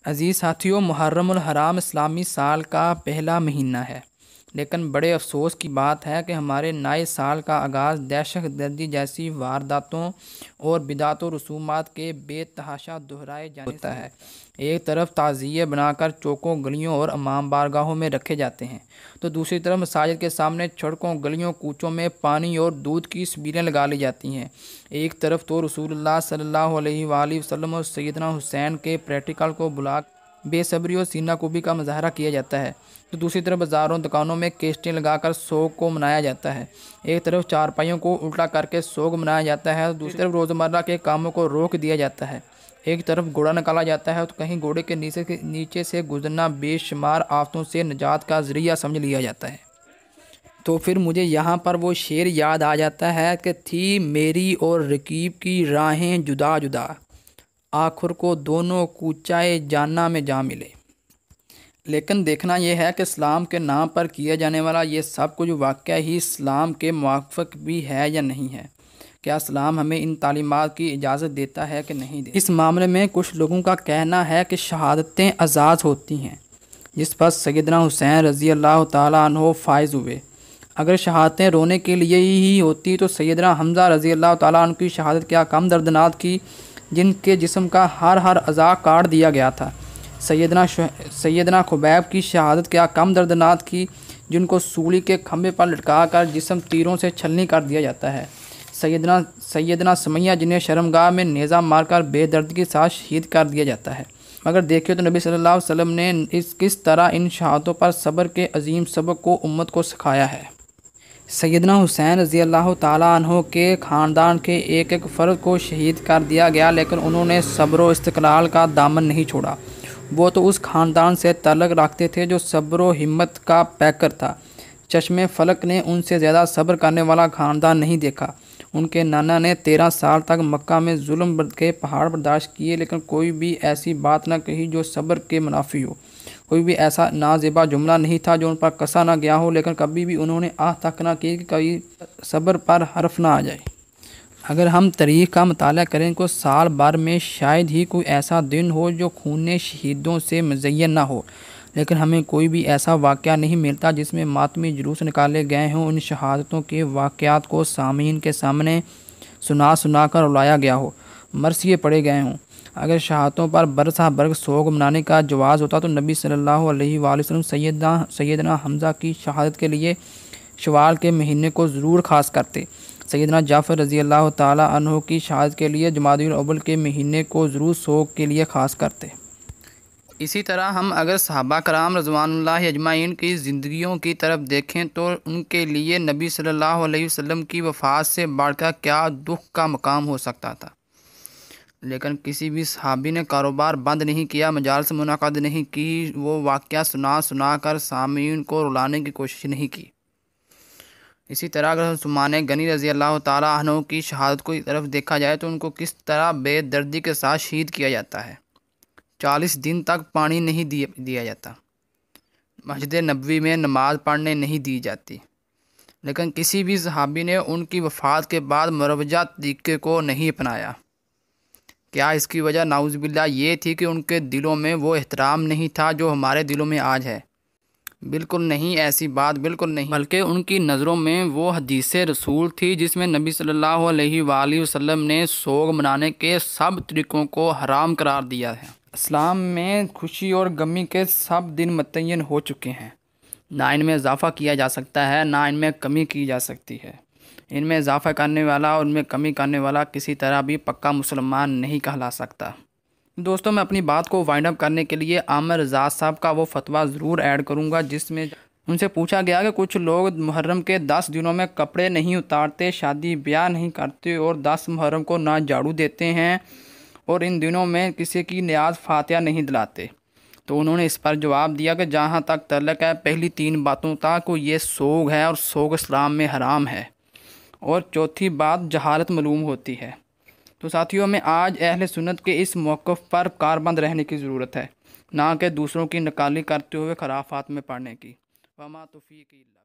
عزیز ساتھیوں، محرم الحرام اسلامی سال کا پہلا مہینہ ہے، لیکن بڑے افسوس کی بات ہے کہ ہمارے نئے سال کا آغاز دہشت گردی جیسی وارداتوں اور بدعت و رسومات کے بے تحاشا دہرائے جانے ہوتا ہے۔ ایک طرف تعزیے بنا کر چوکوں، گلیوں اور امام بارگاہوں میں رکھے جاتے ہیں، تو دوسری طرف مساجد کے سامنے سڑکوں، گلیوں، کوچوں میں پانی اور دودھ کی سبیلیں لگا لی جاتی ہیں۔ ایک طرف تو رسول اللہ صلی اللہ علیہ وآلہ وسلم اور سیدنا حسین کے پریکٹیکل کو بلا بے صبری اور سینہ کوبی کا مظاہرہ کیا جاتا ہے، تو دوسری طرف بازاروں، دکانوں میں کیسٹیں لگا کر سوگ کو منایا جاتا ہے۔ ایک طرف چارپائیوں کو الٹا کر کے سوگ منایا جاتا ہے، تو دوسری طرف روزمرہ کے کاموں کو روک دیا جاتا ہے۔ ایک طرف گھوڑا نکالا جاتا ہے، تو کہیں گھوڑے کے نیچے سے گزرنا بے شمار آفتوں سے نجات کا ذریعہ سمجھ لیا جاتا ہے۔ تو پھر مجھے یہاں پر وہ شعر یاد آ جاتا ہے کہ تھی میری اور رقیب کی راہیں جدا جدا، آخر کو دونوں کوچائے جانا میں جا ملے۔ لیکن دیکھنا یہ ہے کہ اسلام کے نام پر کیا جانے والا یہ سب کچھ واقعہ ہی اسلام کے موافق بھی ہے یا نہیں ہے۔ کیا اسلام ہمیں ان تعلیمات کی اجازت دیتا ہے کہ نہیں دیتا؟ اس معاملے میں کچھ لوگوں کا کہنا ہے کہ شہادتیں اعزاز ہوتی ہیں، جس پر سیدنا حسین رضی اللہ تعالیٰ عنہ فائز ہوئے۔ اگر شہادتیں رونے کے لیے ہی ہوتی تو سیدنا حمزہ رضی اللہ تعالیٰ عنہ کی شہادت کیا کم دردناک کی، جن کے جسم کا ہر اعضاء کاٹ دیا گیا تھا۔ سیدنا خبیب کی شہادت کیا کم دردناک کی، جن کو سولی کے کھمبے پر لٹکا کر جسم تیروں سے چھلنی کر دیا جاتا ہے۔ سیدنا سمیہ جنہیں شرمگاہ میں نیزہ مار کر بے دردی کے ساتھ شہید کر دیا جاتا ہے۔ مگر دیکھیں تو نبی صلی اللہ علیہ وسلم نے کس طرح ان شہادتوں پر صبر کے عظیم سبق کو امت کو سکھایا ہے۔ سیدنا حسین رضی اللہ تعالیٰ عنہ کے خاندان کے ایک ایک فرد کو شہید کر دیا گیا، لیکن انہوں نے صبر و استقلال کا دامن نہیں چھوڑا۔ وہ تو اس خاندان سے تعلق رکھتے تھے جو صبر و ہمت کا پیکر تھا۔ چشم فلک نے ان سے زیادہ صبر کرنے والا خاندان نہیں دیکھا۔ ان کے نانا نے 13 سال تک مکہ میں ظلم کے پہاڑ برداشت کیے، لیکن کوئی بھی ایسی بات نہ کہی جو صبر کے منافی ہو۔ کوئی بھی ایسا نازیبا جملہ نہیں تھا جو ان پر کسا نہ گیا ہو، لیکن کبھی بھی انہوں نے آہ تک نہ کی کہ کبھی صبر پر حرف نہ آ جائے۔ اگر ہم تاریخ کا مطالعہ کریں تو سال بھر میں شاید ہی کوئی ایسا دن ہو جو خون شہیدوں سے مزین نہ ہو، لیکن ہمیں کوئی بھی ایسا واقعہ نہیں ملتا جس میں ماتمی جلوس نکالے گئے ہوں، ان شہادتوں کے واقعات کو سامعین کے سامنے سنا کر رلایا گیا ہو، مرثیے پڑھے گئے ہوں۔ اگر شہادتوں پر برسہ برگ سوگ منانے کا جواز ہوتا تو نبی صلی اللہ علیہ وآلہ وسلم سیدنا حمزہ کی شہادت کے لیے شوال کے مہینے کو ضرور خاص کرتے، سیدنا جعفر رضی اللہ تعالیٰ عنہ کی شہادت کے لیے جمادی الاول کے مہینے کو ضرور سوگ کے لیے خاص کرتے۔ اسی طرح ہم اگر صحابہ کرام رضوان اللہ اجمعین کی زندگیوں کی طرف دیکھیں تو ان کے لیے نبی صلی اللہ علیہ وسلم کی وفات سے بڑھ کر کیا دکھ کا مقام ہو سکتا تھا، لیکن کسی بھی صحابی نے کاروبار بند نہیں کیا، مجالس منعقد نہیں کی، وہ واقعہ سنا کر سامعین کو رلانے کی کوشش نہیں کی۔ اسی طرح اگر عثمان غنی رضی اللہ تعالیٰ عنہ کی شہادت کو طرف دیکھا جائے تو ان کو کس طرح بے دردی کے ساتھ شہید کیا جاتا ہے۔ 40 دن تک پانی نہیں دیا جاتا، مسجد نبوی میں نماز پڑھنے نہیں دی جاتی، لیکن کسی بھی صحابی نے ان کی وفات کے بعد مروجہ طریقے کو نہیں اپنایا۔ کیا اس کی وجہ نعوذ باللہ یہ تھی کہ ان کے دلوں میں وہ احترام نہیں تھا جو ہمارے دلوں میں آج ہے؟ بالکل نہیں، ایسی بات بالکل نہیں، بلکہ ان کی نظروں میں وہ حدیث رسول تھی جس میں نبی صلی اللہ علیہ وآلہ وسلم نے سوگ منانے کے سب طریقوں کو حرام قرار دیا ہے۔ اسلام میں خوشی اور غمی کے سب دن متعین ہو چکے ہیں، نہ ان میں اضافہ کیا جا سکتا ہے نہ ان میں کمی کی جا سکتی ہے۔ ان میں اضافہ کرنے والا اور ان میں کمی کرنے والا کسی طرح بھی پکا مسلمان نہیں کہلا سکتا۔ دوستوں، میں اپنی بات کو وائنڈ اپ کرنے کے لیے عامر رضا صاحب کا وہ فتویٰ ضرور ایڈ کروں گا جس میں ان سے پوچھا گیا کہ کچھ لوگ محرم کے 10 دنوں میں کپڑے نہیں اتارتے، شادی بیاہ نہیں کرتے اور 10 محرم کو نہ جھاڑو دیتے ہیں اور ان دنوں میں کسی کی نیاز فاتحہ نہیں دلاتے، تو انہوں نے اس پر جواب دیا کہ جہاں تک تعلق ہے پہلی 3 باتوں تک یہ سوگ ہے اور سوگ اسلام میں حرام ہے، اور چوتھی بات جہالت معلوم ہوتی ہے۔ تو ساتھیوں، میں آج اہل سنت کے اس موقف پر کاربند رہنے کی ضرورت ہے، نہ کہ دوسروں کی نقالی کرتے ہوئے خرافات میں پڑھنے کی۔ وما توفیقی اللہ۔